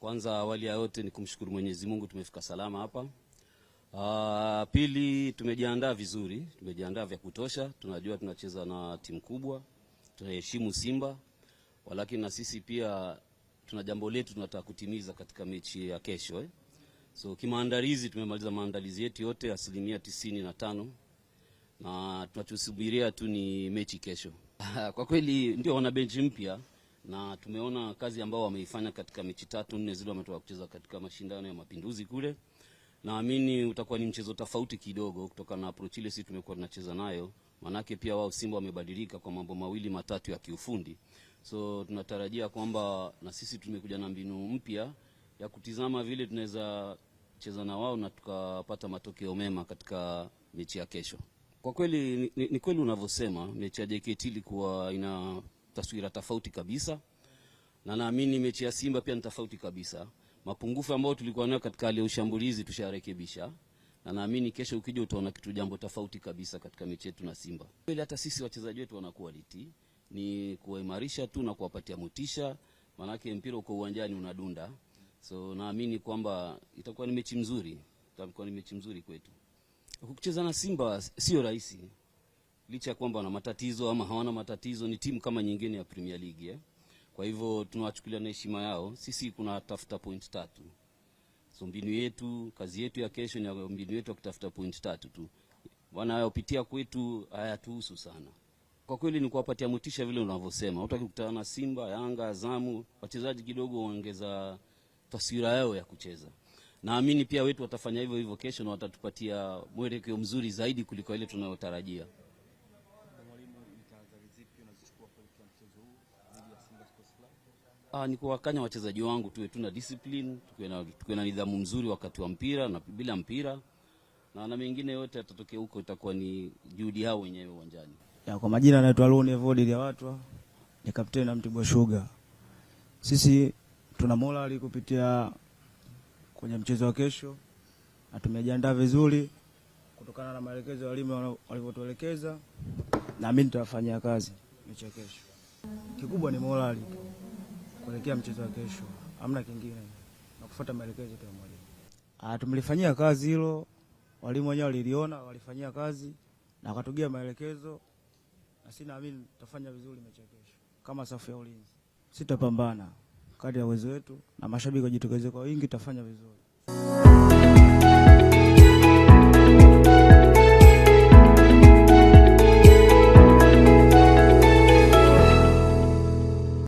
Kwanza awali ya yote ni kumshukuru Mwenyezi Mungu tumefika salama hapa. Pili, tumejiandaa vizuri, tumejiandaa vya kutosha. Tunajua tunacheza na timu kubwa, tunaheshimu Simba, walakini na sisi pia tuna jambo letu tunataka kutimiza katika mechi ya kesho. So kimaandalizi tumemaliza maandalizi yetu yote 95%, na tunachosubiria tu ni mechi kesho. Kwa kweli ndio wana benchi mpya na tumeona kazi ambao wameifanya katika mechi 3-4 zile wametoka kucheza katika mashindano ya Mapinduzi kule. Naamini utakuwa ni mchezo tofauti kidogo kutokana na approach ile sisi tumekuwa tunacheza nayo. Manake pia wao Simba wamebadilika kwa mambo mawili matatu ya kiufundi. So tunatarajia kwamba na sisi tumekuja na mbinu mpya ya kutizama vile tunaweza cheza na wao na tukapata matokeo mema katika mechi ya kesho. Kwa kweli ni kweli unavyosema, mechi ya JKT ilikuwa ina taswira tofauti kabisa, na naamini mechi ya Simba pia ni tofauti kabisa. Mapungufu ambayo tulikuwa nayo katika hali ya ushambulizi tusharekebisha, na naamini kesho ukija utaona kitu jambo tofauti kabisa katika mechi yetu na Simba. Kweli hata sisi wachezaji wetu wana quality, ni kuimarisha tu na kuwapatia motisha, maana yake mpira uko uwanjani unadunda. So naamini kwamba itakuwa ni mechi nzuri, itakuwa ni mechi nzuri kwetu. Kucheza na Simba sio rahisi. Licha kwamba wana matatizo ama hawana matatizo, ni timu kama nyingine ya Premier League. Kwa hivyo tunawachukulia na heshima yao. Sisi kuna tafuta point 3. So mbinu yetu, kazi yetu ya kesho ni mbinu yetu ya kutafuta point 3 tu. Wanayopitia kwetu hayatuhusu sana. Kwa kweli ni kuwapatia motisha vile unavyosema. Hutaki kukutana na Simba, Yanga, Azamu, wachezaji kidogo waongeza taswira yao ya kucheza. Naamini pia wetu watafanya hivyo hivyo kesho na watatupatia mwelekeo mzuri zaidi kuliko ile tunayotarajia. Ni kuwakanya wachezaji wangu tuwe tuna discipline, tuwe na nidhamu mzuri wakati wa mpira na bila mpira, na mengine yote yatatokea huko itakuwa ni juhudi yao wenyewe uwanjani. Kwa majina anaitwa Lone Evodi ya watu, ni kapteni wa Mtibwa Sugar. Sisi tuna morali kupitia kwenye mchezo wa kesho na tumejiandaa vizuri kutokana na maelekezo ya walimu walivyotuelekeza, na mimi nitafanyia kazi mechi ya kesho. Kikubwa ni morali kuelekea mchezo wa kesho, hamna kingine, na kufuata maelekezo ya mwalimu. Tumelifanyia kazi hilo, walimu wenyewe waliliona, walifanyia kazi na wakatugia maelekezo, na sisi naamini tutafanya vizuri mechi ya kesho. Kama safu ya ulinzi sitapambana kadri ya uwezo wetu, na mashabiki wajitokeze kwa wingi, tutafanya vizuri.